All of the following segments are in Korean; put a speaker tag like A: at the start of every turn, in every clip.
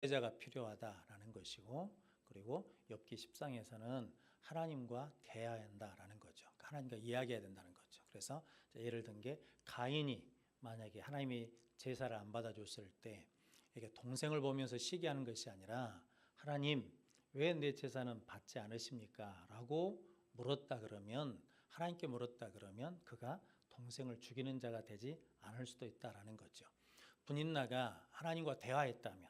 A: 제자가 필요하다라는 것이고, 그리고 욥기 10장에서는 하나님과 대화해야 한다라는 거죠. 하나님과 이야기해야 된다는 거죠. 그래서 예를 든 게 가인이 만약에 하나님이 제사를 안 받아줬을 때 이게 동생을 보면서 시기하는 것이 아니라 하나님 왜 내 제사는 받지 않으십니까? 라고 물었다 그러면, 하나님께 물었다 그러면 그가 동생을 죽이는 자가 되지 않을 수도 있다라는 거죠. 분인나가 하나님과 대화했다면,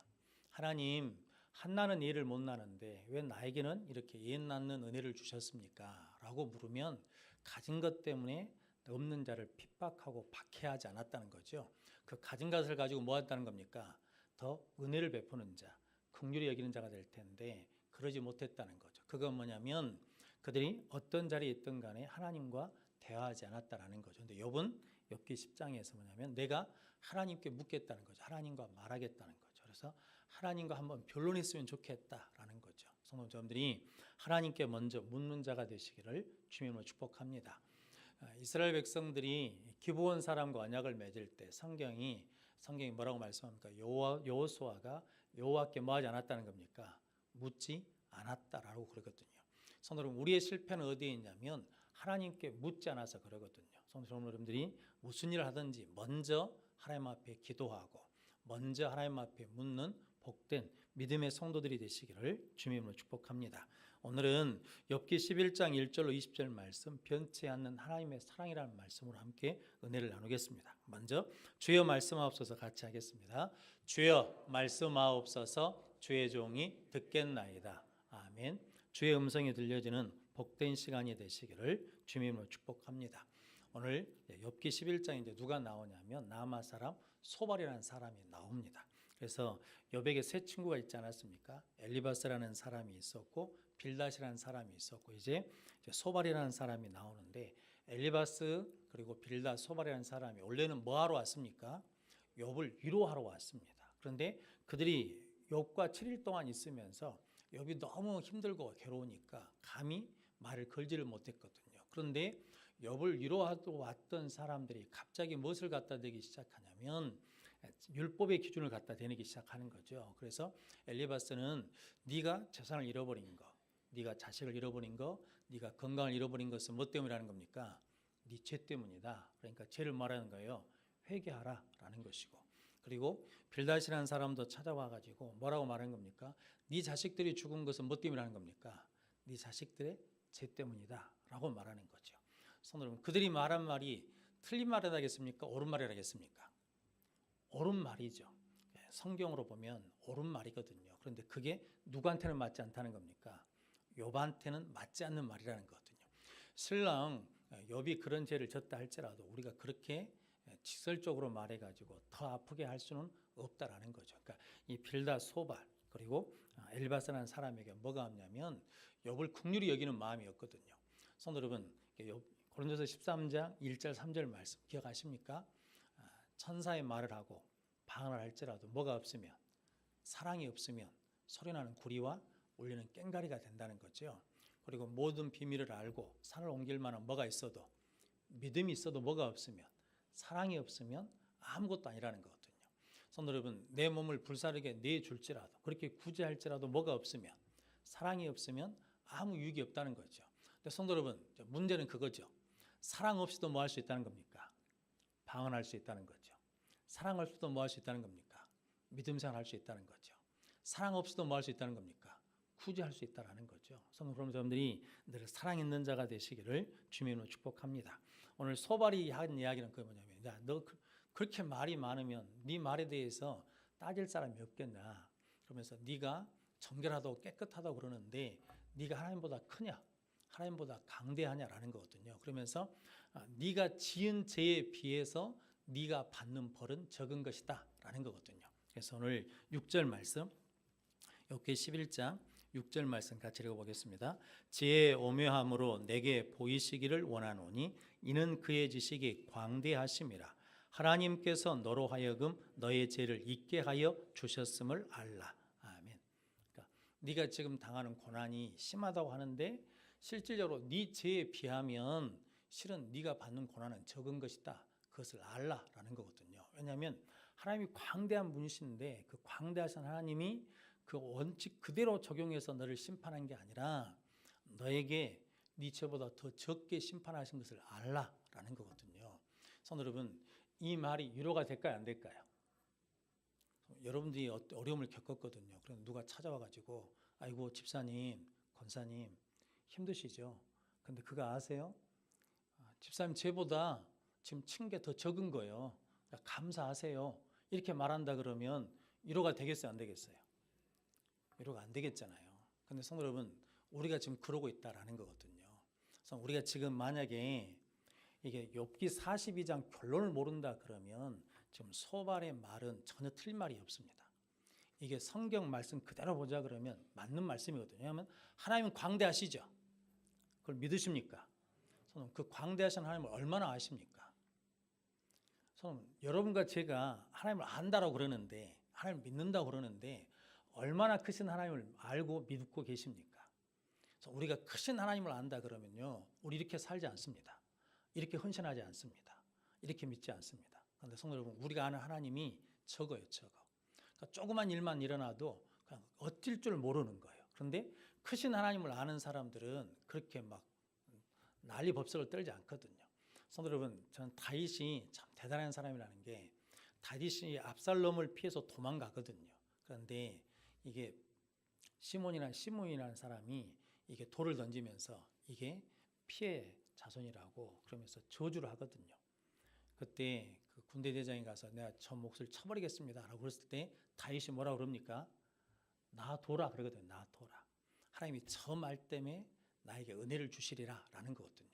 A: 하나님 한나는 일을 못 나는데 왜 나에게는 이렇게 애 낳는 은혜를 주셨습니까? 라고 물으면 가진 것 때문에 없는 자를 핍박하고 박해하지 않았다는 거죠. 그 가진 것을 가지고 뭐 했다는 겁니까? 더 은혜를 베푸는 자, 긍휼히 여기는 자가 될 텐데 그러지 못했다는 거죠. 그건 뭐냐면 그들이 어떤 자리에 있든 간에 하나님과 대화하지 않았다라는 거죠. 근데 욥은 욥기 10장에서 뭐냐면 내가 하나님께 묻겠다는 거죠. 하나님과 말하겠다는 거죠. 그래서 하나님과 한번 변론했으면 좋겠다라는 거죠. 성도님들이 하나님께 먼저 묻는 자가 되시기를 주님으로 축복합니다. 이스라엘 백성들이 기브온 사람과 언약을 맺을 때 성경이 뭐라고 말씀합니까? 여호수아가 여호와께 뭐하지 않았다는 겁니까? 묻지 않았다라고 그러거든요. 성도 여러분, 우리의 실패는 어디에 있냐면 하나님께 묻지 않아서 그러거든요. 성도 여러분들이 무슨 일을 하든지 먼저 하나님 앞에 기도하고 먼저 하나님 앞에 묻는 복된 믿음의 성도들이 되시기를 주님으로 축복합니다. 오늘은 욥기 11장 1절로 20절 말씀, 변치 않는 하나님의 사랑이라는 말씀으로 함께 은혜를 나누겠습니다. 먼저 주여 말씀하옵소서 같이 하겠습니다. 주여 말씀하옵소서, 주의 종이 듣겠나이다. 아멘. 주의 음성이 들려지는 복된 시간이 되시기를 주님으로 축복합니다. 오늘 욥기 11장에 이제 누가 나오냐면 나마 사람 소발이라는 사람이 나옵니다. 그래서 욥에게 세 친구가 있지 않았습니까? 엘리바스라는 사람이 있었고 빌닷이라는 사람이 있었고 이제 소발이라는 사람이 나오는데, 엘리바스 그리고 빌닷, 소발이라는 사람이 원래는 뭐 하러 왔습니까? 욥을 위로하러 왔습니다. 그런데 그들이 욥과 7일 동안 있으면서 욥이 너무 힘들고 괴로우니까 감히 말을 걸지를 못했거든요. 그런데 욥을 위로하러 왔던 사람들이 갑자기 무엇을 갖다 대기 시작하냐면 율법의 기준을 갖다 대기 시작하는 거죠. 그래서 엘리바스는 네가 재산을 잃어버린 거, 네가 자식을 잃어버린 거, 네가 건강을 잃어버린 것은 뭐 때문이라는 겁니까? 네 죄 때문이다. 그러니까 죄를 말하는 거예요. 회개하라 라는 것이고, 그리고 빌닷이라는 사람도 찾아와 가지고 뭐라고 말하는 겁니까? 네 자식들이 죽은 것은 뭐 때문이라는 겁니까? 네 자식들의 죄 때문이다 라고 말하는 거죠. 성도 여러분, 그들이 말한 말이 틀린 말을 하겠습니까? 옳은 말을 하겠습니까? 옳은 말이죠. 성경으로 보면 옳은 말이거든요. 그런데 그게 누구한테는 맞지 않다는 겁니까? 욥한테는 맞지 않는 말이라는 거거든요. 신랑 욥이 그런 죄를 졌다 할지라도 우리가 그렇게 직설적으로 말해가지고 더 아프게 할 수는 없다라는 거죠. 그러니까 이 빌닷, 소발 그리고 엘바스라는 사람에게 뭐가 없냐면 욥을 긍휼히 여기는 마음이었거든요. 성도 여러분, 고린도서 13장 1절 3절 말씀 기억하십니까? 천사의 말을 하고 방언을 할지라도 뭐가 없으면, 사랑이 없으면 소리나는 구리와 울리는 꽹과리가 된다는 거죠. 그리고 모든 비밀을 알고 산을 옮길 만한 뭐가 있어도, 믿음이 있어도 뭐가 없으면, 사랑이 없으면 아무것도 아니라는 거거든요. 성도 여러분, 내 몸을 불사르게 내줄지라도, 그렇게 구제할지라도 뭐가 없으면, 사랑이 없으면 아무 유익이 없다는 거죠. 근데 성도 여러분, 문제는 그거죠. 사랑 없이도 뭐 할 수 있다는 겁니까? 방언할 수 있다는 거죠. 사랑 없이도 뭐 할 수 있다는 겁니까? 믿음 생활할 수 있다는 거죠. 사랑 없이도 뭐 할 수 있다는 겁니까? 구제할 수 있다는 거죠. 성도 여러분들이 늘 사랑 있는 자가 되시기를 주님으로 축복합니다. 오늘 소발이 한 이야기는 그게 뭐냐면, 야, 너 그렇게 말이 많으면 네 말에 대해서 따질 사람이 없겠나? 그러면서 네가 정결하다고 깨끗하다고 그러는데 네가 하나님보다 크냐? 하나님보다 강대하냐라는 거거든요. 그러면서 네가 지은 죄에 비해서 네가 받는 벌은 적은 것이다 라는 거거든요. 그래서 오늘 6절 말씀, 욥기 11장 6절 말씀 같이 읽어보겠습니다. 지혜의 오묘함으로 내게 보이시기를 원하노니 이는 그의 지식이 광대하심이라. 하나님께서 너로 하여금 너의 죄를 잊게 하여 주셨음을 알라. 아멘. 그러니까 네가 지금 당하는 고난이 심하다고 하는데 실질적으로 네 죄에 비하면 실은 네가 받는 고난은 적은 것이다. 그것을 알라라는 거거든요. 왜냐하면 하나님이 광대한 분이신데 그 광대하신 하나님이 그 원칙 그대로 적용해서 너를 심판한 게 아니라 너에게 네 죄보다 더 적게 심판하신 것을 알라라는 거거든요. 성도 여러분, 이 말이 위로가 될까요, 안 될까요? 여러분들이 어려움을 겪었거든요. 그래서 누가 찾아와가지고 아이고 집사님, 권사님 힘드시죠? 근데 그거 아세요? 집사님 죄보다 지금 친 게 더 적은 거예요. 감사하세요. 이렇게 말한다 그러면 위로가 되겠어요, 안 되겠어요? 위로가 안 되겠잖아요. 근데 성도 여러분, 우리가 지금 그러고 있다라는 거거든요. 그래서 우리가 지금 만약에 이게 욥기 42장 결론을 모른다 그러면 지금 소발의 말은 전혀 틀린 말이 없습니다. 이게 성경 말씀 그대로 보자 그러면 맞는 말씀이거든요. 왜냐하면 하나님은 광대하시죠. 그걸 믿으십니까? 그 광대하신 하나님을 얼마나 아십니까? 여러분과 제가 하나님을 안다라고 그러는데, 하나님을 믿는다고 그러는데 얼마나 크신 하나님을 알고 믿고 계십니까? 그래서 우리가 크신 하나님을 안다 그러면요, 우리 이렇게 살지 않습니다. 이렇게 헌신하지 않습니다. 이렇게 믿지 않습니다. 그런데 성도 여러분, 우리가 아는 하나님이 적어요, 적어. 그러니까 조그만 일만 일어나도 그냥 어쩔 줄 모르는 거예요. 그런데 크신 하나님을 아는 사람들은 그렇게 막 난리 법석을 떨지 않거든요. 성도 여러분, 저는 다윗이 참 대단한 사람이라는 게, 다윗이 압살롬을 피해서 도망가거든요. 그런데 이게 시몬이라는 사람이 이게 돌을 던지면서 이게 피해 자손이라고 그러면서 저주를 하거든요. 그때 그 군대 대장이 가서 내가 저 몫을 쳐버리겠습니다 라고 그랬을 때 다윗이 뭐라고 그럽니까? 놔둬라 그러거든요. 놔둬라. 하나님이 저 말 때문에 나에게 은혜를 주시리라 라는 거거든요.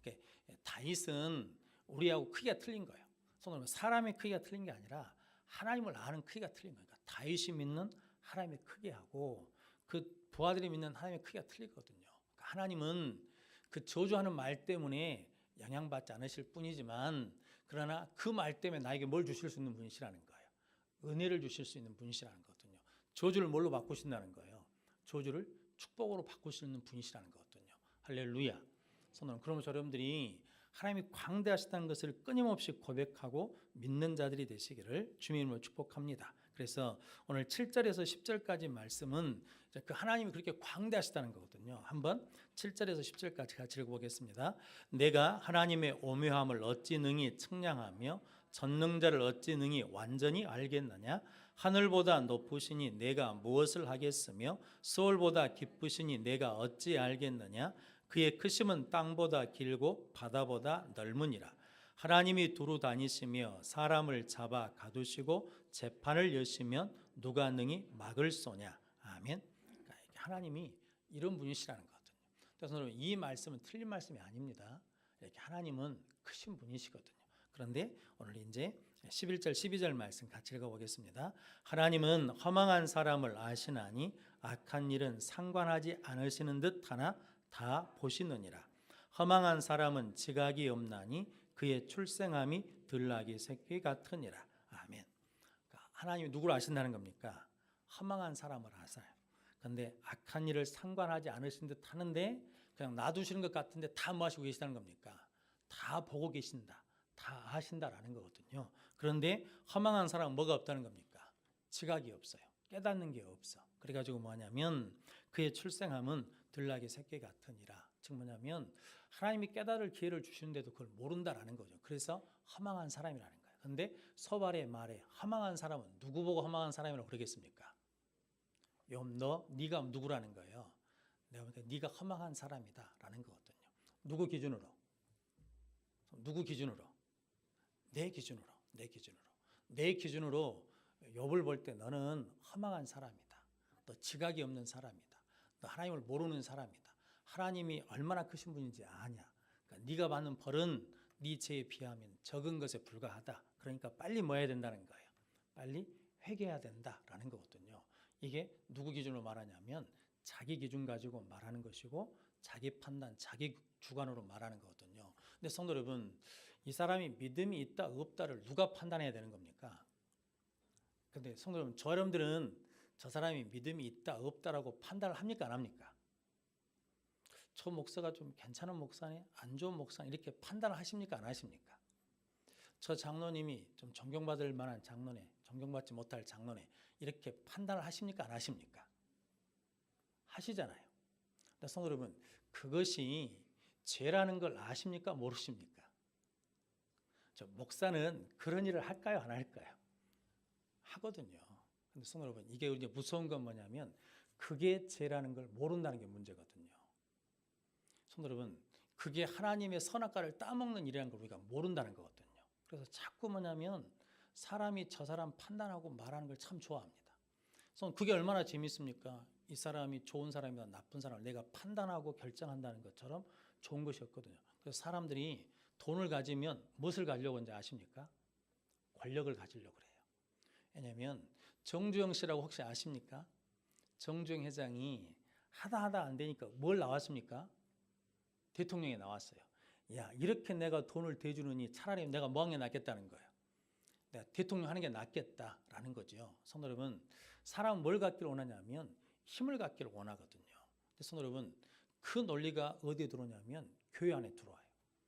A: 그러니까 다윗은 우리하고 크기가 틀린 거예요. 사람의 크기가 틀린 게 아니라 하나님을 아는 크기가 틀린 거예요. 그러니까 다윗이 믿는 하나님의 크기하고 그 부하들이 믿는 하나님의 크기가 틀리거든요. 그러니까 하나님은 그 저주하는 말 때문에 영향받지 않으실 뿐이지만, 그러나 그 말 때문에 나에게 뭘 주실 수 있는 분이시라는 거예요. 은혜를 주실 수 있는 분이시라는 거거든요. 저주를 뭘로 바꾸신다는 거예요? 저주를 축복으로 바꾸시는 분이시라는 거거든요. 할렐루야. 그러면서 여러분들이 하나님이 광대하시다는 것을 끊임없이 고백하고 믿는 자들이 되시기를 주님의 이름으로 축복합니다. 그래서 오늘 7절에서 10절까지 말씀은 그 하나님이 그렇게 광대하시다는 거거든요. 한번 7절에서 10절까지 같이 읽어보겠습니다. 내가 하나님의 오묘함을 어찌 능히 측량하며 전능자를 어찌 능히 완전히 알겠느냐? 하늘보다 높으시니 내가 무엇을 하겠으며 수월보다 깊으시니 내가 어찌 알겠느냐? 그의 크심은 땅보다 길고 바다보다 넓으니라. 하나님이 두루 다니시며 사람을 잡아 가두시고 재판을 여시면 누가 능히 막을 소냐. 아멘. 그러니까 하나님이 이런 분이시라는 거거든요. 그래서 여러분, 이 말씀은 틀린 말씀이 아닙니다. 이렇게 하나님은 크신 분이시거든요. 그런데 오늘 이제 11절 12절 말씀 같이 읽어보겠습니다. 하나님은 허망한 사람을 아시나니 악한 일은 상관하지 않으시는 듯하나 다 보시느니라. 허망한 사람은 지각이 없나니 그의 출생함이 들나귀 새끼 같으니라. 아멘. 그러니까 하나님이 누구를 아신다는 겁니까? 허망한 사람을 아세요. 그런데 악한 일을 상관하지 않으신 듯 하는데 그냥 놔두시는 것 같은데 다 뭐 하시고 계시다는 겁니까? 다 보고 계신다. 다 아신다라는 거거든요. 그런데 허망한 사람은 뭐가 없다는 겁니까? 지각이 없어요. 깨닫는 게 없어. 그래가지고 뭐냐면 그의 출생함은 들나귀 새끼 같으니라. 즉 뭐냐면 하나님이 깨달을 기회를 주시는데도 그걸 모른다라는 거죠. 그래서 허망한 사람이라는 거예요. 그런데 소발의 말에 허망한 사람은 누구 보고 허망한 사람이라고 그러겠습니까? 너 네가 누구라는 거예요. 내가 보니까 네가 허망한 사람이다라는 거거든요. 누구 기준으로? 누구 기준으로? 내 기준으로. 내 기준으로 욥을 볼 때 너는 허망한 사람이다. 너 지각이 없는 사람이다. 너 하나님을 모르는 사람이다. 하나님이 얼마나 크신 분인지 아냐. 그러니까 네가 받는 벌은 네 죄에 비하면 적은 것에 불과하다. 그러니까 빨리 뭐 해야 된다는 거예요. 빨리 회개해야 된다라는 거거든요. 이게 누구 기준으로 말하냐면 자기 기준 가지고 말하는 것이고 자기 판단, 자기 주관으로 말하는 거거든요. 근데 성도 여러분, 이 사람이 믿음이 있다 없다를 누가 판단해야 되는 겁니까? 근데 성도 여러분, 여러분들은 저 사람이 믿음이 있다 없다라고 판단을 합니까, 안 합니까? 저 목사가 좀 괜찮은 목사네, 안 좋은 목사네, 이렇게 판단을 하십니까, 안 하십니까? 저 장로님이 좀 존경받을 만한 장로네, 존경받지 못할 장로네. 이렇게 판단을 하십니까? 안 하십니까? 하시잖아요. 근데 성도 여러분, 그것이 죄라는 걸 아십니까? 모르십니까? 저 목사는 그런 일을 할까요? 안 할까요? 하거든요. 근데 성도 여러분, 이게 이제 무서운 건 뭐냐면 그게 죄라는 걸 모른다는 게 문제거든요. 성도 여러분, 그게 하나님의 선악과를 따먹는 일이라는 걸 우리가 모른다는 거거든요. 그래서 자꾸 뭐냐면 사람이 저 사람 판단하고 말하는 걸 참 좋아합니다. 그래서 그게 얼마나 재밌습니까? 이 사람이 좋은 사람이다 나쁜 사람을 내가 판단하고 결정한다는 것처럼 좋은 것이었거든요. 그래서 사람들이 돈을 가지면 무엇을 가지려고 하는지 아십니까? 권력을 가지려고 그래요. 왜냐하면 정주영 씨라고 혹시 아십니까? 정주영 회장이 하다 안 되니까 뭘 나왔습니까? 대통령이 나왔어요. 야, 이렇게 내가 돈을 대주느니 차라리 내가 뭐 하는 게 낫겠다는 거예요. 내가 대통령 하는 게 낫겠다라는 거죠. 성도 여러분, 사람은 뭘 갖기를 원하냐면 힘을 갖기를 원하거든요. 근데 성도 여러분, 그 논리가 어디에 들어오냐면 교회 안에 들어와요.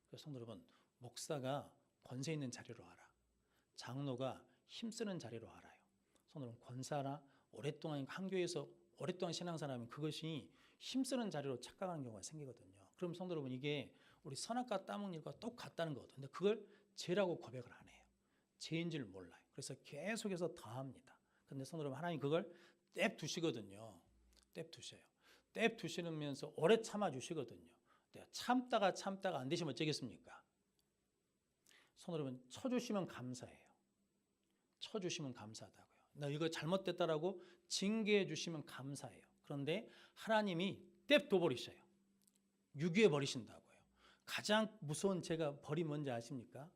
A: 그래서 성도 여러분, 목사가 권세 있는 자리로 알아. 장로가 힘쓰는 자리로 알아요. 성도 여러분, 권사나 오랫동안 한 교회에서 오랫동안 신앙생활하면 그것이 힘쓰는 자리로 착각하는 경우가 생기거든요. 그럼 성도 여러분, 이게 우리 선악과 따먹는 일과 똑같다는 거거든요. 근데 그걸 죄라고 고백을 안 해요. 죄인 줄 몰라요. 그래서 계속해서 더합니다. 근데 성도 여러분, 하나님 그걸 떼 두시거든요. 떼 두셔요. 떼 두시면서 오래 참아 주시거든요. 참다가 안 되시면 어쩌겠습니까? 성도 여러분, 쳐주시면 감사해요. 쳐주시면 감사하다고요. 나 이거 잘못됐다라고 징계해 주시면 감사해요. 그런데 하나님이 떼 둬버리셔요. 유기해 버리신다고요. 가장 무서운 죄가 벌이 뭔지 아십니까?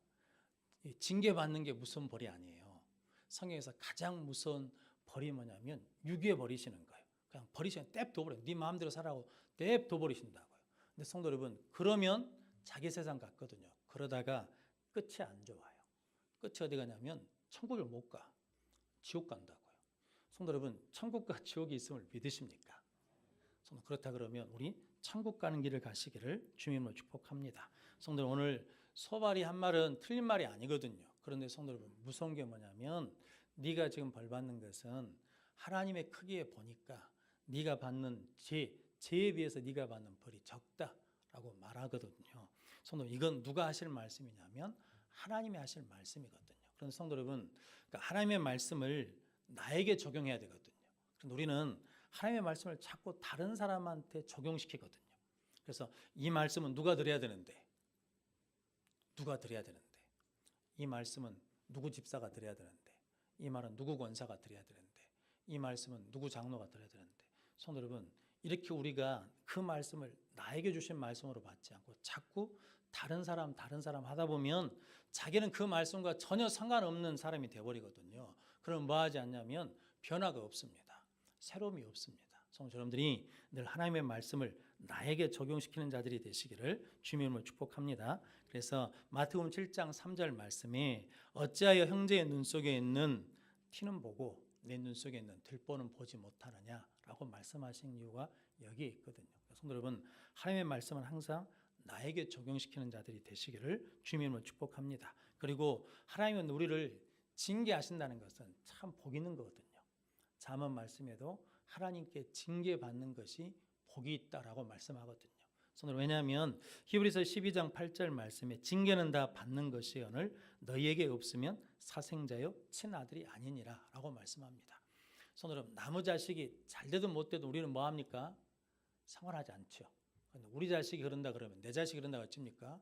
A: 징계받는 게 무서운 벌이 아니에요. 성경에서 가장 무서운 벌이 뭐냐면 유기해 버리시는 거예요. 그냥 버리시면 떼 둬버려요. 네 마음대로 살라고 떼 둬버리신다고요. 근데 성도 여러분, 그러면 자기 세상 같거든요. 그러다가 끝이 안 좋아요. 끝이 어디 가냐면 천국을 못 가. 지옥 간다고요. 성도 여러분, 천국과 지옥이 있음을 믿으십니까? 그렇다 그러면 우리 천국 가는 길을 가시기를 주님으로 축복합니다. 성도 오늘 소발이 한 말은 틀린 말이 아니거든요. 그런데 성도 여러분, 무서운 게 뭐냐면 네가 지금 벌 받는 것은 하나님의 크기에 보니까 네가 받는 죄에 비해서 네가 받는 벌이 적다라고 말하거든요. 성도 이건 누가 하실 말씀이냐면 하나님이 하실 말씀이거든요. 그런 성도 여러분, 그러니까 하나님의 말씀을 나에게 적용해야 되거든요. 그런데 우리는 하나님의 말씀을 자꾸 다른 사람한테 적용시키거든요. 그래서 이 말씀은 누가 들어야 되는데, 누가 들어야 되는데, 이 말씀은 누구 집사가 들어야 되는데, 이 말은 누구 권사가 들어야 되는데, 이 말씀은 누구 장로가 들어야 되는데, 성도 여러분, 이렇게 우리가 그 말씀을 나에게 주신 말씀으로 받지 않고 자꾸 다른 사람 하다 보면 자기는 그 말씀과 전혀 상관없는 사람이 되어버리거든요. 그럼 뭐 하지 않냐면 변화가 없습니다. 새로움이 없습니다. 성도 여러분들이 늘 하나님의 말씀을 나에게 적용시키는 자들이 되시기를 주님으로 축복합니다. 그래서 마태복음 7장 3절 말씀에 어찌하여 형제의 눈 속에 있는 티는 보고 내 눈 속에 있는 들보는 보지 못하느냐라고 말씀하신 이유가 여기에 있거든요. 성도 여러분, 하나님의 말씀은 항상 나에게 적용시키는 자들이 되시기를 주님으로 축복합니다. 그리고 하나님은 우리를 징계하신다는 것은 참 복 있는 거거든요. 잠언 말씀에도 하나님께 징계받는 것이 복이 있다라고 말씀하거든요. 왜냐하면 히브리서 12장 8절 말씀에 징계는 다 받는 것이오늘 너희에게 없으면 사생자요 친아들이 아니니라 라고 말씀합니다. 여러분, 나무 자식이 잘 되든 못 되든 우리는 뭐 합니까? 상관하지 않죠. 우리 자식이 그런다 그러면 내 자식이 그런다고 어쩝니까?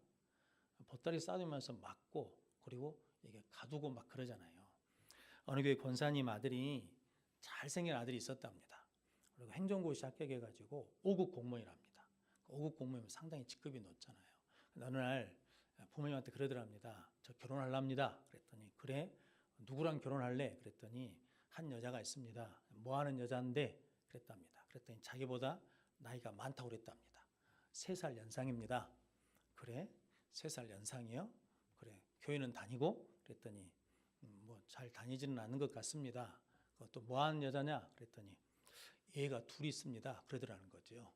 A: 보따리 싸들면서 맞고 그리고 이게 가두고 막 그러잖아요. 어느 교회 권사님 아들이 잘생긴 아들이 있었답니다. 그리고 행정고시 합격해가지고 5급 공무원이랍니다. 5급 공무원이면 상당히 직급이 높잖아요. 어느 날 부모님한테 그러더랍니다. 저 결혼하랍니다. 그랬더니 그래? 누구랑 결혼할래? 그랬더니 한 여자가 있습니다. 뭐하는 여자인데? 그랬답니다. 그랬더니 자기보다 나이가 많다고 그랬답니다. 3살 연상입니다. 그래? 3살 연상이요? 그래. 교회는 다니고? 그랬더니 뭐 잘 다니지는 않는 것 같습니다. 또 뭐하는 여자냐? 그랬더니 얘가 둘이 있습니다. 그러더라는 거죠.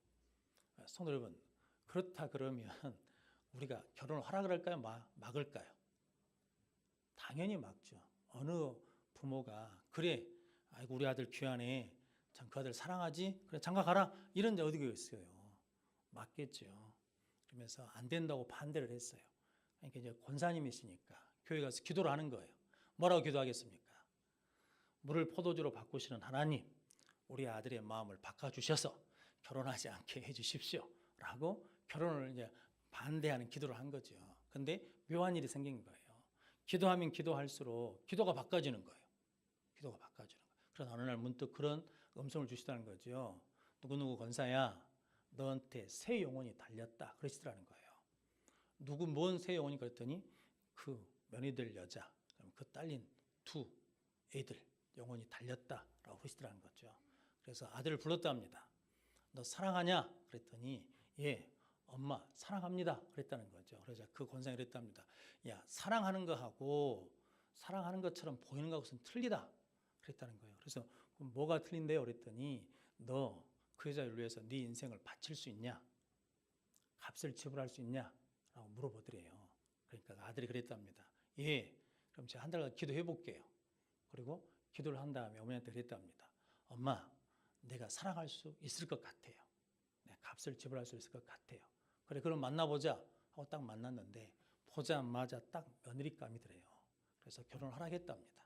A: 성도 여러분, 그렇다 그러면 우리가 결혼을 하라 그럴까요? 막을까요? 당연히 막죠. 어느 부모가 그래, 아이고 우리 아들 귀하네, 참 그 아들 사랑하지, 그래 장가 가라, 이런 데 어디가 있어요. 맞겠죠. 그러면서 안 된다고 반대를 했어요. 그러니까 이제 권사님이시니까 교회 가서 기도를 하는 거예요. 뭐라고 기도하겠습니까? 물을 포도주로 바꾸시는 하나님, 우리 아들의 마음을 바꿔주셔서 결혼하지 않게 해주십시오 라고 결혼을 이제 반대하는 기도를 한 거죠. 근데 묘한 일이 생긴 거예요. 기도하면 기도할수록 기도가 바꿔지는 거예요. 기도가 바꿔지는 거예요. 그래서 어느 날 문득 그런 음성을 주시다는 거죠. 누구누구 권사야, 너한테 새 영혼이 달렸다 그러시더라는 거예요. 누구 뭔 새 영혼이 그랬더니 그 며느리 될 여자, 그 딸린 두 애들 영혼이 달렸다라고 그러시더라는 거죠. 그래서 아들을 불렀답니다. 너 사랑하냐? 그랬더니 예, 엄마 사랑합니다 그랬다는 거죠. 그래서 그 권사님이 그랬답니다. 야, 사랑하는 거하고 사랑하는 것처럼 보이는 것은 틀리다 그랬다는 거예요. 그래서 뭐가 틀린데요? 그랬더니 너 그 여자를 위해서 네 인생을 바칠 수 있냐? 값을 지불할 수 있냐? 라고 물어보더래요. 그러니까 아들이 그랬답니다. 예, 그럼 제가 한 달간 기도해 볼게요. 그리고 기도를 한 다음에 어머니한테 그랬답니다. 엄마, 내가 사랑할 수 있을 것 같아요. 내가 값을 지불할 수 있을 것 같아요. 그래, 그럼 만나보자 하고 딱 만났는데 보자마자 딱 며느리감이더래요. 그래서 결혼을 하라겠답니다.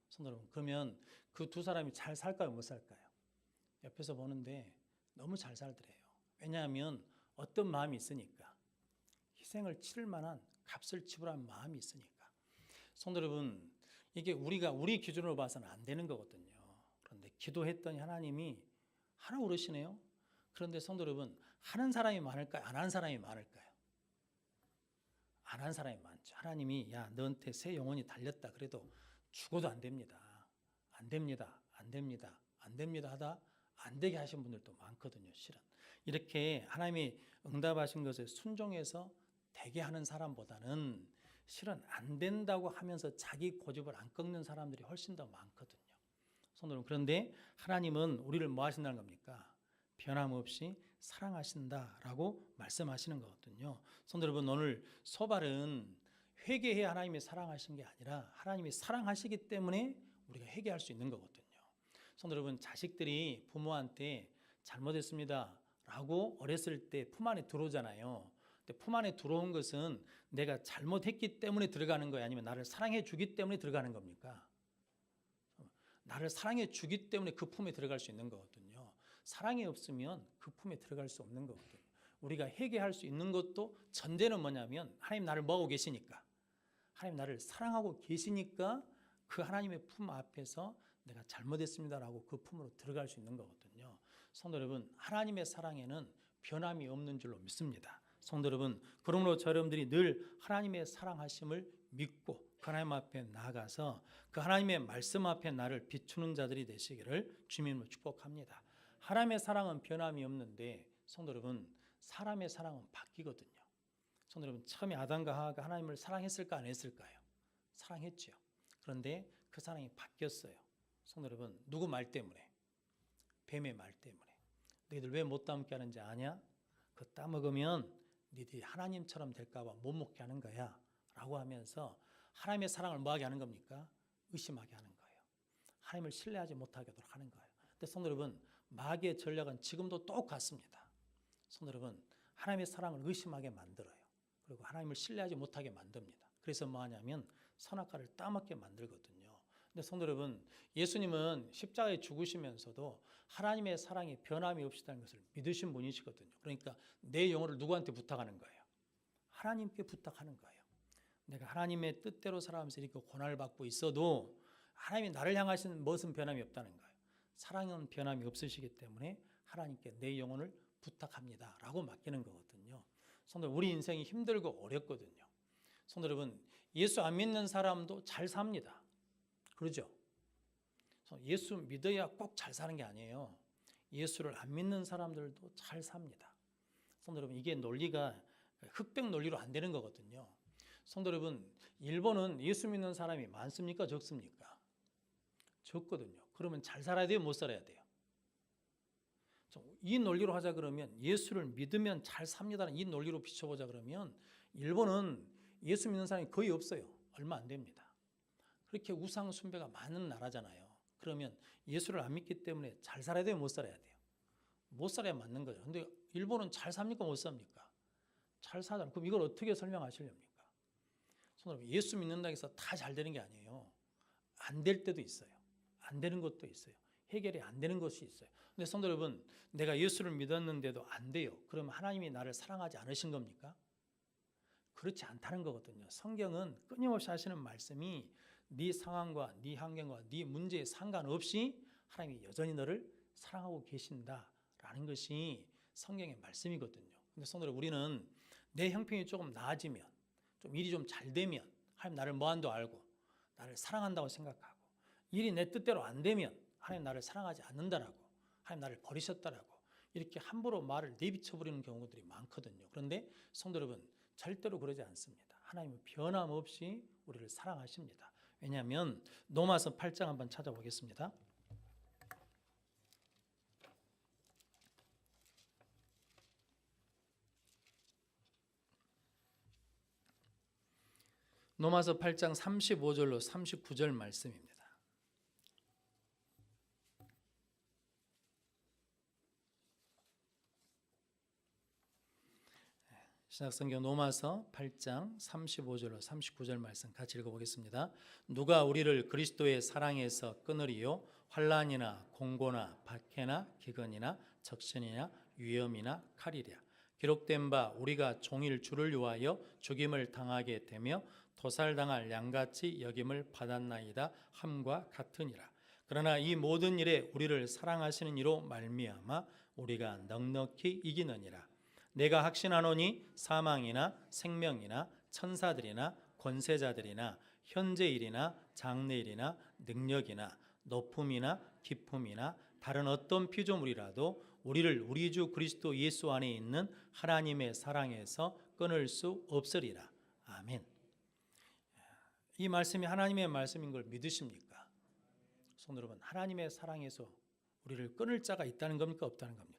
A: 성도 여러분, 그러면 그 두 사람이 잘 살까요, 못 살까요? 옆에서 보는데 너무 잘 살더래요. 왜냐하면 어떤 마음이 있으니까, 희생을 치를 만한 값을 지불한 마음이 있으니까. 성도 여러분, 이게 우리 기준으로 봐서는 안 되는 거거든요. 그런데 기도했더니 하나님이 하라고 그러시네요. 그런데 성도 여러분, 하는 사람이 많을까요? 안 하는 사람이 많을까요? 안 하는 사람이 많죠. 하나님이 야, 너한테 새 영혼이 달렸다 그래도 죽어도 안 됩니다. 안 됩니다. 안 됩니다. 안 됩니다 하다 안 되게 하신 분들도 많거든요. 실은 이렇게 하나님이 응답하신 것에 순종해서 되게 하는 사람보다는 실은 안 된다고 하면서 자기 고집을 안 꺾는 사람들이 훨씬 더 많거든요. 성도 여러분, 그런데 하나님은 우리를 뭐 하신다는 겁니까? 변함없이 사랑하신다라고 말씀하시는 거거든요. 성도 여러분, 오늘 소발은 회개해야 하나님이 사랑하신 게 아니라 하나님이 사랑하시기 때문에 우리가 회개할 수 있는 거거든요. 성도 여러분, 자식들이 부모한테 잘못했습니다 라고 어렸을 때 품 안에 들어오잖아요. 근데 품 안에 들어온 것은 내가 잘못했기 때문에 들어가는 거예요? 아니면 나를 사랑해 주기 때문에 들어가는 겁니까? 나를 사랑해 주기 때문에 그 품에 들어갈 수 있는 거거든요. 사랑이 없으면 그 품에 들어갈 수 없는 거거든요. 우리가 회개할 수 있는 것도 전제는 뭐냐면 하나님 나를 뭐하고 계시니까, 하나님 나를 사랑하고 계시니까 그 하나님의 품 앞에서 내가 잘못했습니다라고 그 품으로 들어갈 수 있는 거거든요. 성도 여러분, 하나님의 사랑에는 변함이 없는 줄로 믿습니다. 성도 여러분, 그러므로 저 여러분들이 늘 하나님의 사랑하심을 믿고 그 하나님 앞에 나아가서 그 하나님의 말씀 앞에 나를 비추는 자들이 되시기를 주님으로 축복합니다. 하나님의 사랑은 변함이 없는데 성도 여러분, 사람의 사랑은 바뀌거든요. 성도 여러분, 처음에 아담과 하와가 하나님을 사랑했을까 안 했을까요? 사랑했죠. 그런데 그 사랑이 바뀌었어요. 성도 여러분, 누구 말 때문에? 뱀의 말 때문에. 너희들 왜 못 따먹게 하는지 아냐? 그 따먹으면 너희들이 하나님처럼 될까 봐 못 먹게 하는 거야 라고 하면서 하나님의 사랑을 뭐하게 하는 겁니까? 의심하게 하는 거예요. 하나님을 신뢰하지 못하게 하도록 하는 거예요. 근데 성도 여러분, 마귀의 전략은 지금도 똑같습니다. 성도 여러분, 하나님의 사랑을 의심하게 만들어요. 그리고 하나님을 신뢰하지 못하게 만듭니다. 그래서 뭐 하냐면 선악과를 따먹게 만들거든요. 근데 성도 여러분, 예수님은 십자가에 죽으시면서도 하나님의 사랑이 변함이 없이다는 것을 믿으신 분이시거든요. 그러니까 내 영혼을 누구한테 부탁하는 거예요? 하나님께 부탁하는 거예요. 내가 하나님의 뜻대로 살아가면서 이렇게 고난을 받고 있어도 하나님이 나를 향하시는 무엇은 변함이 없다는 거예요. 사랑은 변함이 없으시기 때문에 하나님께 내 영혼을 부탁합니다 라고 맡기는 거거든요. 성도, 우리 인생이 힘들고 어렵거든요. 성도 여러분, 예수 안 믿는 사람도 잘 삽니다. 그러죠? 예수 믿어야 꼭 잘 사는 게 아니에요. 예수를 안 믿는 사람들도 잘 삽니다. 성도 여러분, 이게 논리가 흑백 논리로 안 되는 거거든요. 성도 여러분, 일본은 예수 믿는 사람이 많습니까? 적습니까? 적거든요. 그러면 잘 살아야 돼요? 못 살아야 돼요? 이 논리로 하자 그러면 예수를 믿으면 잘 삽니다라는 이 논리로 비춰보자 그러면 일본은 예수 믿는 사람이 거의 없어요. 얼마 안 됩니다. 그렇게 우상 숭배가 많은 나라잖아요. 그러면 예수를 안 믿기 때문에 잘 살아야 돼요, 못 살아야 돼요? 못 살아야 맞는 거죠. 근데 일본은 잘 삽니까, 못 삽니까? 잘 사잖아요. 그럼 이걸 어떻게 설명하시렵니까? 예수 믿는다고 해서 다 잘 되는 게 아니에요. 안 될 때도 있어요. 안 되는 것도 있어요. 해결이 안 되는 것이 있어요. 근데 성도 여러분, 내가 예수를 믿었는데도 안 돼요. 그러면 하나님이 나를 사랑하지 않으신 겁니까? 그렇지 않다는 거거든요. 성경은 끊임없이 하시는 말씀이 네 상황과 네 환경과 네 문제에 상관없이 하나님이 여전히 너를 사랑하고 계신다라는 것이 성경의 말씀이거든요. 근데 성도 여러분, 우리는 내 형편이 조금 나아지면, 좀 일이 좀 잘 되면 하나님 나를 뭐한도 알고 나를 사랑한다고 생각하고, 일이 내 뜻대로 안 되면 하나님 나를 사랑하지 않는다라고, 하나님 나를 버리셨다라고 이렇게 함부로 말을 내비쳐버리는 경우들이 많거든요. 그런데 성도 여러분, 절대로 그러지 않습니다. 하나님은 변함없이 우리를 사랑하십니다. 왜냐하면 로마서 8장 한번 찾아보겠습니다. 로마서 8장 35절로 39절 말씀입니다. 신약성경 로마서 8장 35절로 39절 말씀 같이 읽어보겠습니다. 누가 우리를 그리스도의 사랑에서 끊으리요? 환난이나 공고나 박해나 기근이나 적신이나 위험이나 칼이랴. 기록된 바 우리가 종일 주를 위하여 죽임을 당하게 되며 도살당할 양같이 여김을 받았나이다 함과 같으니라. 그러나 이 모든 일에 우리를 사랑하시는 이로 말미암아 우리가 넉넉히 이기느니라. 내가 확신하노니 사망이나 생명이나 천사들이나 권세자들이나 현재일이나 장래일이나 능력이나 높음이나 깊음이나 다른 어떤 피조물이라도 우리를 우리 주 그리스도 예수 안에 있는 하나님의 사랑에서 끊을 수 없으리라. 아멘. 이 말씀이 하나님의 말씀인 걸 믿으십니까? 성도 여러분, 하나님의 사랑에서 우리를 끊을 자가 있다는 겁니까, 없다는 겁니까?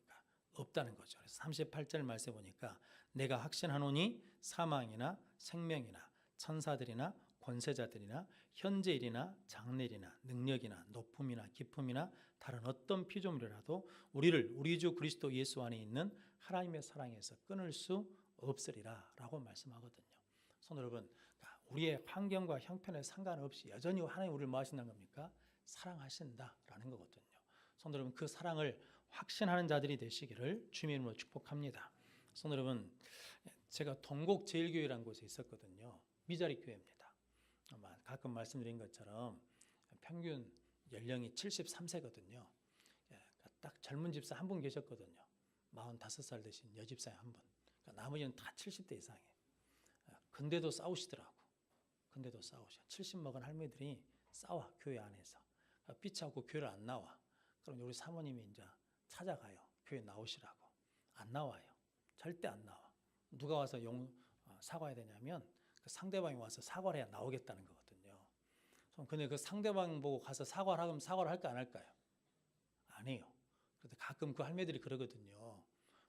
A: 없다는 거죠. 그래서 38절 말씀에 보니까 내가 확신하노니 사망이나 생명이나 천사들이나 권세자들이나 현재일이나 장래일이나 능력이나 높음이나 깊음이나 다른 어떤 피조물이라도 우리를 우리 주 그리스도 예수 안에 있는 하나님의 사랑에서 끊을 수 없으리라 라고 말씀하거든요. 성도 여러분, 우리의 환경과 형편에 상관없이 여전히 하나님 우리를 뭐 하신다는 겁니까? 사랑하신다라는 거거든요. 성도 여러분, 그 사랑을 확신하는 자들이 되시기를 주님의 이름으로 축복합니다. 성도 여러분, 제가 동곡제일교회라는 곳에 있었거든요. 미자리 교회입니다. 가끔 말씀드린 것처럼 평균 연령이 73세거든요. 딱 젊은 집사 한 분 계셨거든요. 45살 되신 여집사님 한 분. 나머지는 다 70대 이상이에요. 근데도 싸우시더라고. 근데도 싸우셔. 70 먹은 할머니들이 싸워, 교회 안에서. 삐치하고 교회를 안 나와. 그럼 우리 사모님이 이제 찾아가요. 교회 나오시라고. 안 나와요. 절대 안 나와. 누가 와서 사과해야 되냐면 그 상대방이 와서 사과를 해야 나오겠다는 거거든요. 근데 그 상대방 보고 가서 사과를 하면 사과를 할까 안 할까요? 안 해요. 그런데 가끔 그 할매들이 그러거든요.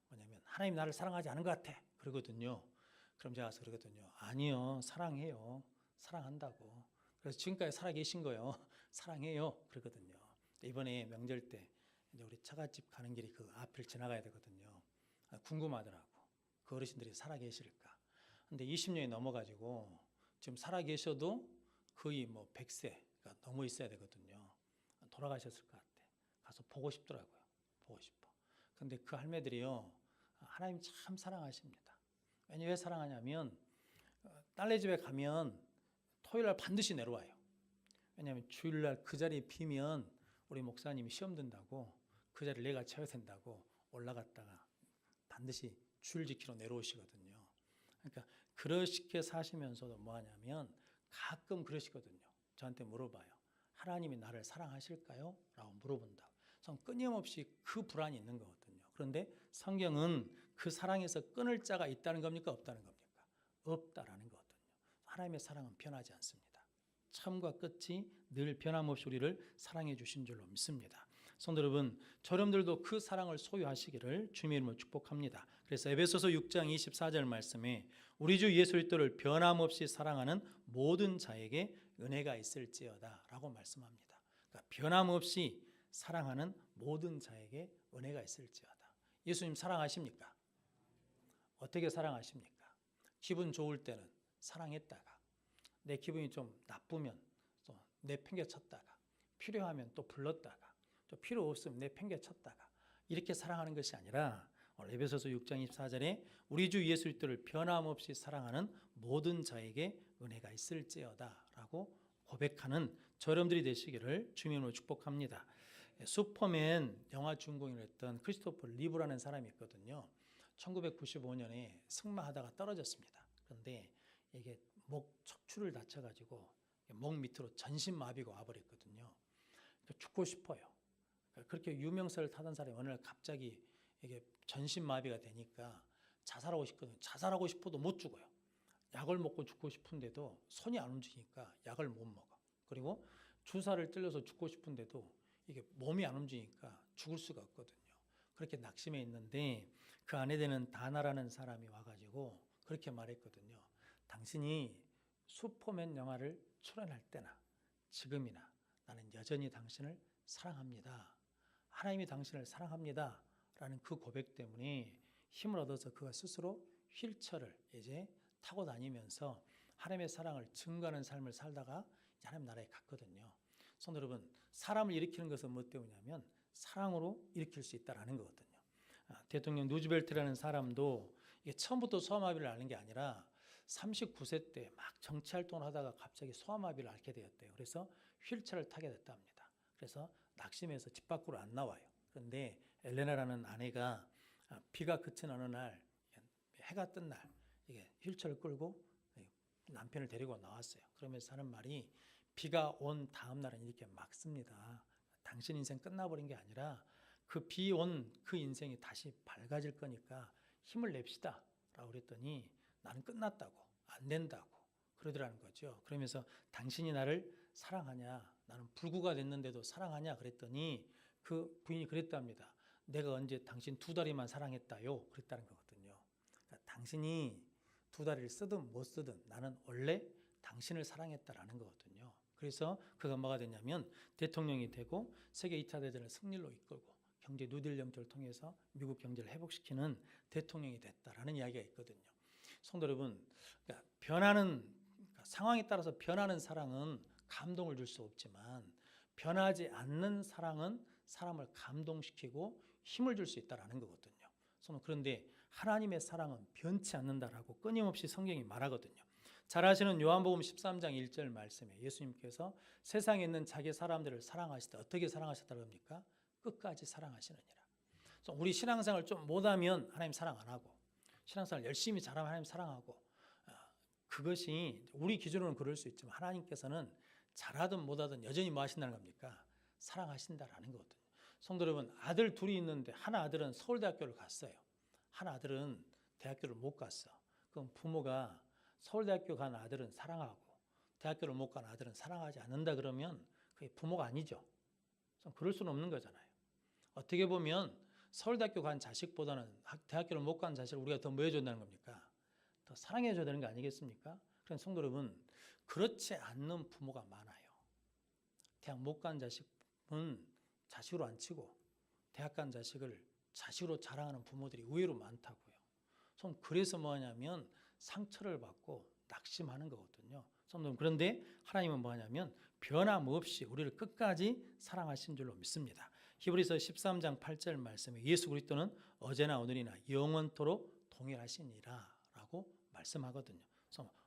A: 뭐냐면 하나님 나를 사랑하지 않은 것 같아. 그러거든요. 그럼 제가 가서 그러거든요. 아니요. 사랑해요. 사랑한다고. 그래서 지금까지 살아계신 거예요. 사랑해요. 그러거든요. 이번에 명절 때 이제 우리 처갓집 가는 길이 그 앞을 지나가야 되거든요. 궁금하더라고. 그 어르신들이 살아계실까. 근데 20년이 넘어가지고 지금 살아계셔도 거의 뭐 100세가 넘어 있어야 되거든요. 돌아가셨을 것 같아. 가서 보고 싶더라고요. 보고 싶어. 근데 그 할매들이요. 하나님 참 사랑하십니다. 왜 사랑하냐면 딸네 집에 가면 토요일날 반드시 내려와요. 왜냐하면 주일날 그 자리에 비면 우리 목사님이 시험 든다고 그 자리를 내가 채워야 된다고 올라갔다가 반드시 주일 지키러 내려오시거든요. 그러니까 그렇게 사시면서도 뭐 하냐면 가끔 그러시거든요. 저한테 물어봐요. 하나님이 나를 사랑하실까요? 라고 물어본다고. 끊임없이 그 불안이 있는 거거든요. 그런데 성경은 그 사랑에서 끊을 자가 있다는 겁니까? 없다는 겁니까? 없다라는 거거든요. 하나님의 사랑은 변하지 않습니다. 처음과 끝이 늘 변함없이 우리를 사랑해 주신 줄로 믿습니다. 성도 여러분, 저러분들도 그 사랑을 소유하시기를 주님의 이름으로 축복합니다. 그래서 에베소서 6장 24절 말씀에 우리 주 예수 그리스도를 변함없이 사랑하는 모든 자에게 은혜가 있을지어다라고 말씀합니다. 그러니까 변함없이 사랑하는 모든 자에게 은혜가 있을지어다. 예수님 사랑하십니까? 어떻게 사랑하십니까? 기분 좋을 때는 사랑했다가, 내 기분이 좀 나쁘면 또 내팽개쳤다가, 필요하면 또 불렀다가, 또 필요 없으면 내팽개쳤다가, 이렇게 사랑하는 것이 아니라 오늘 에베소서 6장 24절에 우리 주 예수 그리스도를 변함없이 사랑하는 모든 자에게 은혜가 있을지어다라고 고백하는 저여러분들이 되시기를 주님으로 축복합니다. 슈퍼맨 영화 주인공을 했던 크리스토퍼 리브라는 사람이 있거든요. 1995년에 승마하다가 떨어졌습니다. 그런데 이게 목 척추를 다쳐가지고 목 밑으로 전신마비가 와버렸거든요. 죽고 싶어요. 그렇게 유명세를 타던 사람이 어느 날 갑자기 이게 전신마비가 되니까 자살하고 싶거든요. 자살하고 싶어도 못 죽어요. 약을 먹고 죽고 싶은데도 손이 안 움직이니까 약을 못 먹어. 그리고 주사를 찔러서 죽고 싶은데도 이게 몸이 안 움직이니까 죽을 수가 없거든요. 그렇게 낙심해 있는데 그 아내 되는 다나라는 사람이 와가지고 그렇게 말했거든요. 당신이 슈퍼맨 영화를 출연할 때나 지금이나 나는 여전히 당신을 사랑합니다. 하나님이 당신을 사랑합니다. 라는 그 고백 때문에 힘을 얻어서 그가 스스로 휠체어를 이제 타고 다니면서 하나님의 사랑을 증거하는 삶을 살다가 하나님 나라에 갔거든요. 성도 여러분, 사람을 일으키는 것은 뭐 때문이냐면 사랑으로 일으킬 수 있다는 거거든요. 대통령 누즈벨트라는 사람도 이게 처음부터 소아마비를 앓는 게 아니라 39세 때 막 정치활동을 하다가 갑자기 소아마비를 앓게 되었대요. 그래서 휠체어를 타게 됐답니다. 그래서 낙심해서 집 밖으로 안 나와요. 그런데 엘레나라는 아내가 비가 그친 어느 날, 해가 뜬 날, 이게 휠체어를 끌고 남편을 데리고 나왔어요. 그러면서 하는 말이 비가 온 다음 날은 이렇게 막습니다. 당신 인생 끝나버린 게 아니라 그 비 온 그 인생이 다시 밝아질 거니까 힘을 냅시다 라고 그랬더니 나는 끝났다고, 안 된다고 그러더라는 거죠. 그러면서 당신이 나를 사랑하냐, 나는 불구가 됐는데도 사랑하냐 그랬더니 그 부인이 그랬답니다. 내가 언제 당신 두 다리만 사랑했다요? 그랬다는 거거든요. 그러니까 당신이 두 다리를 쓰든 못 쓰든 나는 원래 당신을 사랑했다라는 거거든요. 그래서 그가 뭐가 되냐면 대통령이 되고 세계 2차 대전을 승리로 이끌고 경제 뉴딜 정책을 통해서 미국 경제를 회복시키는 대통령이 됐다라는 이야기가 있거든요. 성도 여러분, 그러니까 그러니까 상황에 따라서 변하는 사랑은 감동을 줄 수 없지만 변하지 않는 사랑은 사람을 감동시키고 힘을 줄 수 있다라는 거거든요. 그런데 하나님의 사랑은 변치 않는다라고 끊임없이 성경이 말하거든요. 잘 아시는 요한복음 13장 1절 말씀에 예수님께서 세상에 있는 자기 사람들을 사랑하시다. 어떻게 사랑하셨다고 합니까? 끝까지 사랑하시느니라. 우리 신앙생활 좀 못하면 하나님 사랑 안 하고, 신앙생활 열심히 잘하면 하나님 사랑하고, 그것이 우리 기준으로는 그럴 수 있지만 하나님께서는 잘하든 못하든 여전히 뭐 하신다는 겁니까? 사랑하신다라는 거거든요. 성도 여러분, 아들 둘이 있는데 한 아들은 서울대학교를 갔어요. 한 아들은 대학교를 못 갔어. 그럼 부모가 서울대학교 간 아들은 사랑하고 대학교를 못 간 아들은 사랑하지 않는다 그러면 그게 부모가 아니죠. 그럴 수는 없는 거잖아요. 어떻게 보면 서울대학교 간 자식보다는 대학교를 못 간 자식을 우리가 더 뭐 해준다는 겁니까? 더 사랑해줘야 되는 거 아니겠습니까? 그런 성도 여러분, 그렇지 않는 부모가 많아요. 대학 못 간 자식은 자식으로 안 치고 대학 간 자식을 자식으로 자랑하는 부모들이 의외로 많다고요. 그래서 뭐하냐면 상처를 받고 낙심하는 거거든요. 그런데 하나님은 뭐하냐면 변함없이 우리를 끝까지 사랑하신 줄로 믿습니다. 히브리서 13장 8절 말씀에 예수 그리스도는 어제나 오늘이나 영원토록 동일하시니라 라고 말씀하거든요.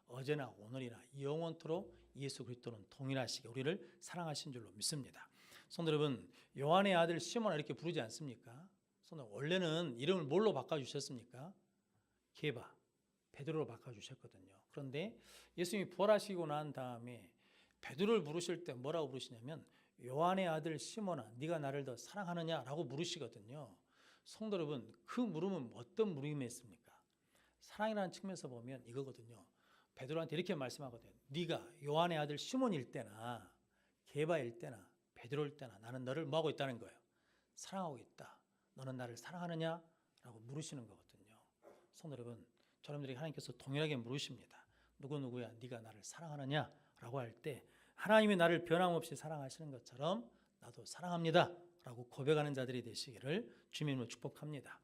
A: 어제나 오늘이나 영원토록 예수 그리스도는 동일하시게 우리를 사랑하신 줄로 믿습니다. 성도 여러분, 요한의 아들 시몬을 이렇게 부르지 않습니까? 원래는 이름을 뭘로 바꿔주셨습니까? 게바, 베드로로 바꿔주셨거든요. 그런데 예수님이 부활하시고 난 다음에 베드로를 부르실 때 뭐라고 부르시냐면 요한의 아들 시몬아 네가 나를 더 사랑하느냐라고 물으시거든요. 성도 여러분, 그 물음은 어떤 물음이었습니까? 사랑이라는 측면에서 보면 이거거든요. 베드로한테 이렇게 말씀하거든요. 네가 요한의 아들 시몬일 때나 게바일 때나 베드로일 때나 나는 너를 뭐하고 있다는 거예요? 사랑하고 있다. 너는 나를 사랑하느냐? 라고 물으시는 거거든요. 성도 여러분, 저러분들이 하나님께서 동일하게 물으십니다. 누구야 네가 나를 사랑하느냐? 라고 할 때 하나님이 나를 변함없이 사랑하시는 것처럼 나도 사랑합니다 라고 고백하는 자들이 되시기를 주님으로 축복합니다.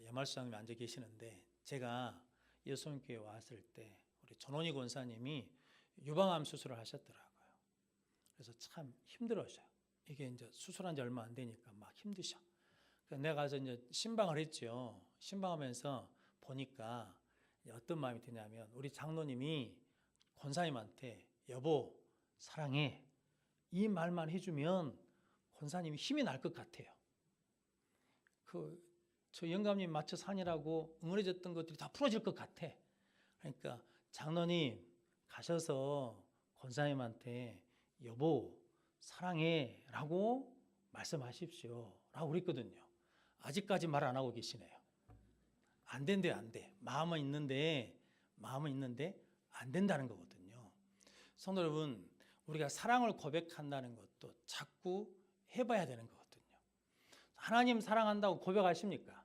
A: 여말수장님이 앉아 계시는데 제가 여수원교회 왔을 때 우리 전원희 권사님이 유방암 수술을 하셨더라고요. 그래서 참 힘들어져요. 이게 이제 수술한 지 얼마 안 되니까 막 힘드셔. 그래서 내가 가서 이제 신방을 했죠. 신방하면서 보니까 어떤 마음이 드냐면 우리 장로님이 권사님한테 여보 사랑해 이 말만 해주면 권사님이 힘이 날 것 같아요. 저 영감님 맞춰 사니라고 응원해줬던 것들이 다 풀어질 것 같아. 그러니까 장로님 가셔서 권사님한테 여보 사랑해 라고 말씀하십시오 라고 그랬거든요. 아직까지 말 안 하고 계시네요. 안 된대요. 안 돼. 마음은 있는데 안 된다는 거거든요. 성도 여러분, 우리가 사랑을 고백한다는 것도 자꾸 해봐야 되는 거거든요. 하나님 사랑한다고 고백하십니까?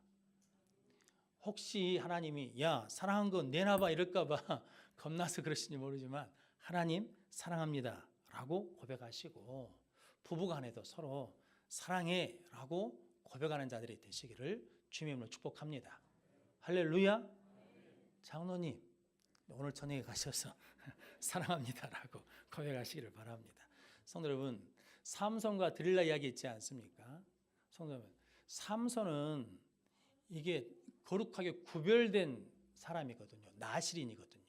A: 혹시 하나님이 야 사랑한 거 내놔봐 이럴까 봐 겁나서 그러신지 모르지만 하나님 사랑합니다 라고 고백하시고 부부간에도 서로 사랑해 라고 고백하는 자들이 되시기를 주님으로 축복합니다. 할렐루야. 장로님 오늘 저녁에 가셔서 사랑합니다 라고 고백하시기를 바랍니다. 성도 여러분, 삼손과 들릴라 이야기 있지 않습니까? 성도 여러분, 삼손은 이게 거룩하게 구별된 사람이거든요. 나실인이거든요.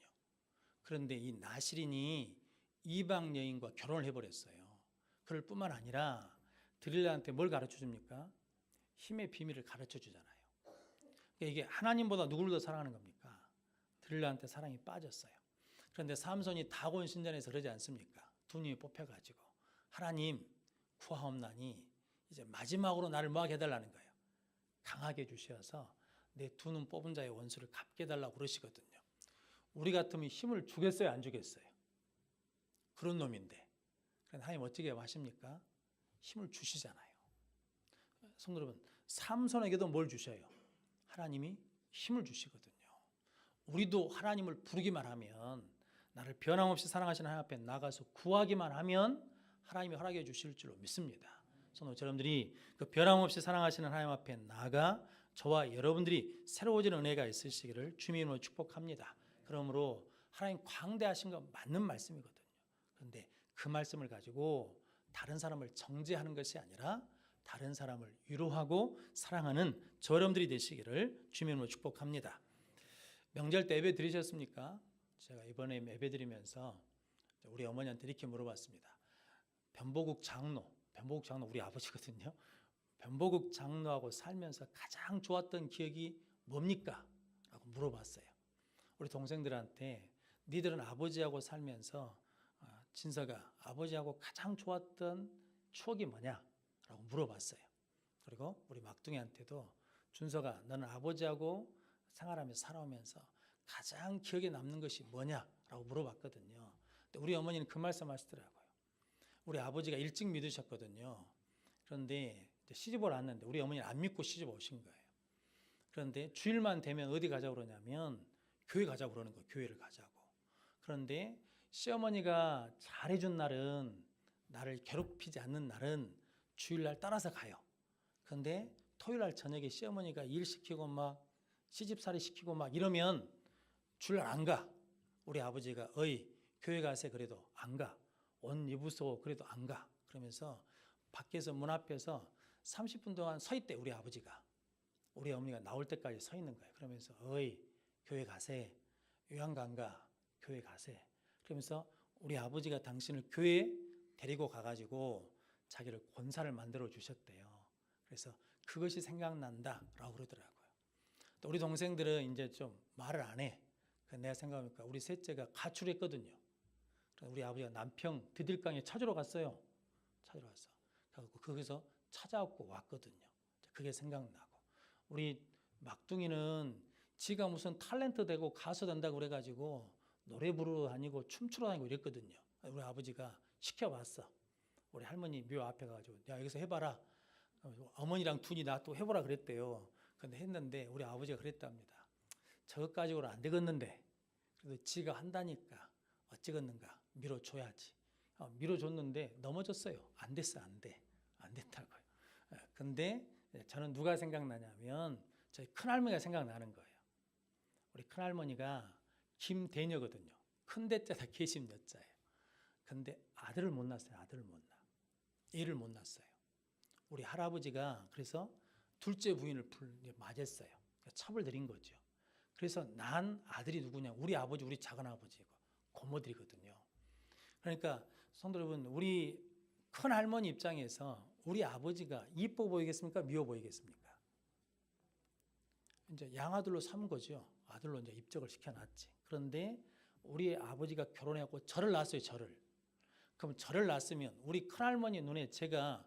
A: 그런데 이 나실인이 이방 여인과 결혼을 해버렸어요. 그럴 뿐만 아니라 들릴라한테 뭘 가르쳐 줍니까? 힘의 비밀을 가르쳐 주잖아요. 그러니까 이게 하나님보다 누구를 더 사랑하는 겁니까? 들릴라한테 사랑이 빠졌어요. 그런데 삼손이 다곤 신전에서 그러지 않습니까? 두 눈이 뽑혀가지고 하나님 구하옵나니 이제 마지막으로 나를 뭐하게 해달라는 거예요. 강하게 해주셔서 내 두 눈 뽑은 자의 원수를 갚게 해달라고 그러시거든요. 우리 같으면 힘을 주겠어요? 안 주겠어요? 그런 놈인데 하나님 어떻게 하십니까? 힘을 주시잖아요. 성도 여러분, 삼손에게도 뭘 주셔요? 하나님이 힘을 주시거든요. 우리도 하나님을 부르기만 하면 나를 변함없이 사랑하시는 하나님 앞에 나가서 구하기만 하면 하나님이 허락해 주실 줄로 믿습니다. 성도 여러분들이 그 변함없이 사랑하시는 하나님 앞에 나가 저와 여러분들이 새로워지는 은혜가 있으시기를 주님으로 축복합니다. 그러므로 하나님 광대하신 거 맞는 말씀이거든요. 그런데 그 말씀을 가지고 다른 사람을 정죄하는 것이 아니라 다른 사람을 위로하고 사랑하는 저 여러분들이 되시기를 주님으로 축복합니다. 명절 때 예배 드리셨습니까? 제가 이번에 예배 드리면서 우리 어머니한테 이렇게 물어봤습니다. 변보국 장로 우리 아버지거든요. 변보국 장로하고 살면서 가장 좋았던 기억이 뭡니까? 라고 물어봤어요. 우리 동생들한테 니들은 아버지하고 살면서 진서가 아버지하고 가장 좋았던 추억이 뭐냐? 라고 물어봤어요. 그리고 우리 막둥이한테도 준서가 너는 아버지하고 생활하면서 살아오면서 가장 기억에 남는 것이 뭐냐? 라고 물어봤거든요. 근데 우리 어머니는 그 말씀 하시더라고요. 우리 아버지가 일찍 믿으셨거든요. 그런데 시집을 왔는데 우리 어머니는 안 믿고 시집 오신 거예요. 그런데 주일만 되면 어디 가자고 그러냐면 교회 가자고 그러는 거예요. 교회를 가자고. 그런데 시어머니가 잘해준 날은 나를 괴롭히지 않는 날은 주일날 따라서 가요. 그런데 토요일날 저녁에 시어머니가 일 시키고 막 시집살이 시키고 막 이러면 주일날 안 가. 우리 아버지가 어이 교회 가세 그래도 안 가. 옷 입으소 그래도 안 가. 그러면서 밖에서 문 앞에서 30분 동안 서 있대. 우리 아버지가. 우리 어머니가 나올 때까지 서 있는 거예요. 그러면서 어이 교회 가세. 요양가 안 가. 교회 가세. 그러면서 우리 아버지가 당신을 교회에 데리고 가가지고 자기를 권사를 만들어 주셨대요. 그래서 그것이 생각난다라고 그러더라고요. 또 우리 동생들은 이제 좀 말을 안 해. 내가 생각하니까 우리 셋째가 가출했거든요. 우리 아버지가 남평 드딜강에 찾으러 갔어요. 찾으러 갔어. 그래서 거기서 찾아왔고 왔거든요. 그게 생각나고. 우리 막둥이는 지가 무슨 탤런트 되고 가수 된다고 그래가지고 노래 부르러 다니고 춤추러 다니고 이랬거든요. 우리 아버지가 시켜봤어. 우리 할머니 묘 앞에 가가지고 야 여기서 해봐라. 어머니랑 둘이 나 또 해보라 그랬대요. 근데 했는데 우리 아버지가 그랬답니다. 저것 가지고는 안 되겠는데 그래도 지가 한다니까 어찌겠는가 밀어줘야지. 밀어줬는데 넘어졌어요. 안 됐어, 안 돼. 안 됐다고요. 근데 저는 누가 생각나냐면 저희 큰할머니가 생각나는 거예요. 우리 큰할머니가 김대녀거든요. 큰 대자다 계심 여자예요. 근데 아들을 못 낳았어요. 아들을 못 낳아. 애를 못 낳았어요. 우리 할아버지가 그래서 둘째 부인을 맞았어요. 첩을 들인 거죠. 그래서 난 아들이 누구냐? 우리 아버지, 우리 작은아버지고 고모들이거든요. 그러니까 성도 여러분, 우리 큰할머니 입장에서 우리 아버지가 이뻐 보이겠습니까? 미워 보이겠습니까? 이제 양아들로 삼은 거죠. 아들로 이제 입적을 시켜놨지. 그런데 우리 아버지가 결혼해갖고 저를 낳았어요. 저를. 그럼 저를 낳았으면 우리 큰할머니 눈에 제가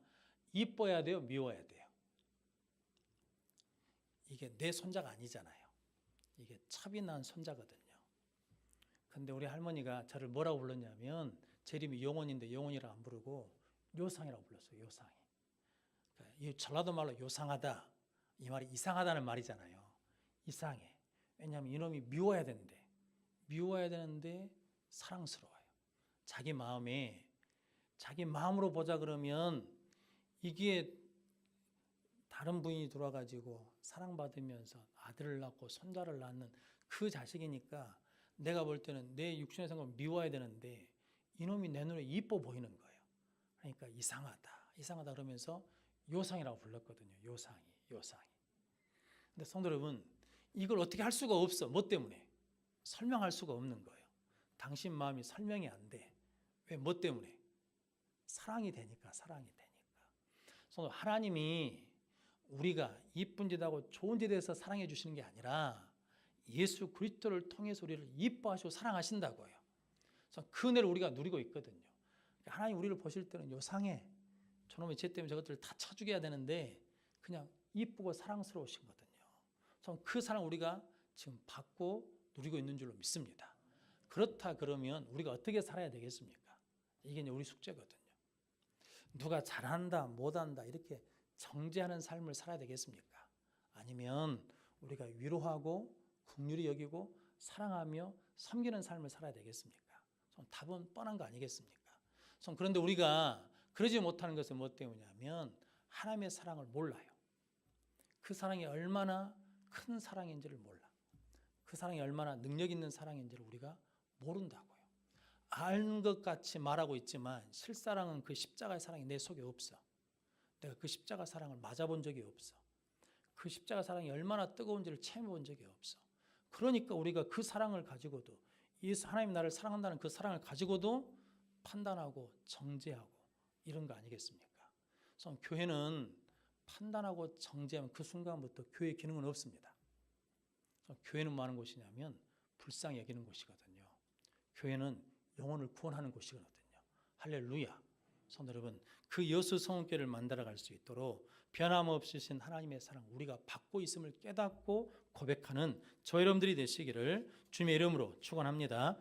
A: 이뻐야 돼요? 미워야 돼요? 이게 내 손자가 아니잖아요. 이게 첩이 난 손자거든요. 근데 우리 할머니가 저를 뭐라고 불렀냐면 제 이름이 영원인데 영원이라 안 부르고 요상이라고 불렀어요. 요상이. 이 전라도 말로 요상하다. 이 말이 이상하다는 말이잖아요. 이상해. 왜냐하면 이놈이 미워야 되는데 사랑스러워요. 자기 마음으로 보자 그러면 이게 다른 부인이 들어와가지고 사랑받으면서 아들을 낳고 손자를 낳는 그 자식이니까 내가 볼 때는 내 육신의 생각을 미워야 되는데 이놈이 내 눈에 이뻐 보이는 거예요. 그러니까 이상하다 그러면서 요상이라고 불렀거든요. 요상이. 근데 성도 여러분, 이걸 어떻게 할 수가 없어. 뭐 때문에? 설명할 수가 없는 거예요. 당신 마음이 설명이 안 돼. 왜? 뭐 때문에? 사랑이 되니까. 성도 하나님이 우리가 이쁜 짓 하고 좋은 짓에 대해서 사랑해 주시는 게 아니라 예수 그리스도를 통해서 우리를 이뻐하시고 사랑하신다고요. 그래서 그 은혜를 우리가 누리고 있거든요. 하나님 우리를 보실 때는 요상해. 저놈의 죄 때문에 저것들을 다 쳐죽여야 되는데 그냥 이쁘고 사랑스러우신 거거든요. 그래서 그 사랑 우리가 지금 받고 누리고 있는 줄로 믿습니다. 그렇다 그러면 우리가 어떻게 살아야 되겠습니까? 이게 이제 우리 숙제거든요. 누가 잘한다 못한다 이렇게 정죄하는 삶을 살아야 되겠습니까? 아니면 우리가 위로하고 긍휼히 여기고 사랑하며 섬기는 삶을 살아야 되겠습니까? 답은 뻔한 거 아니겠습니까? 그런데 우리가 그러지 못하는 것은 뭐 때문이냐면 하나님의 사랑을 몰라요. 그 사랑이 얼마나 큰 사랑인지를 몰라. 그 사랑이 얼마나 능력 있는 사랑인지를 우리가 모른다고요. 아는 것 같이 말하고 있지만 실사랑은 그 십자가의 사랑이 내 속에 없어. 내가 그 십자가 사랑을 맞아본 적이 없어. 그 십자가 사랑이 얼마나 뜨거운지를 체험해본 적이 없어. 그러니까 우리가 그 사랑을 가지고도 하나님 나를 사랑한다는 그 사랑을 가지고도 판단하고 정죄하고 이런 거 아니겠습니까? 그래서 교회는 판단하고 정죄하면 그 순간부터 교회의 기능은 없습니다. 교회는 뭐 하는 곳이냐면 불쌍히 여기는 곳이거든요. 교회는 영혼을 구원하는 곳이거든요. 할렐루야. 성도 여러분, 그 여수 성교회를 만들어갈 수 있도록 변함없으신 하나님의 사랑 우리가 받고 있음을 깨닫고 고백하는 저 여러분들이 되시기를 주님의 이름으로 축원합니다.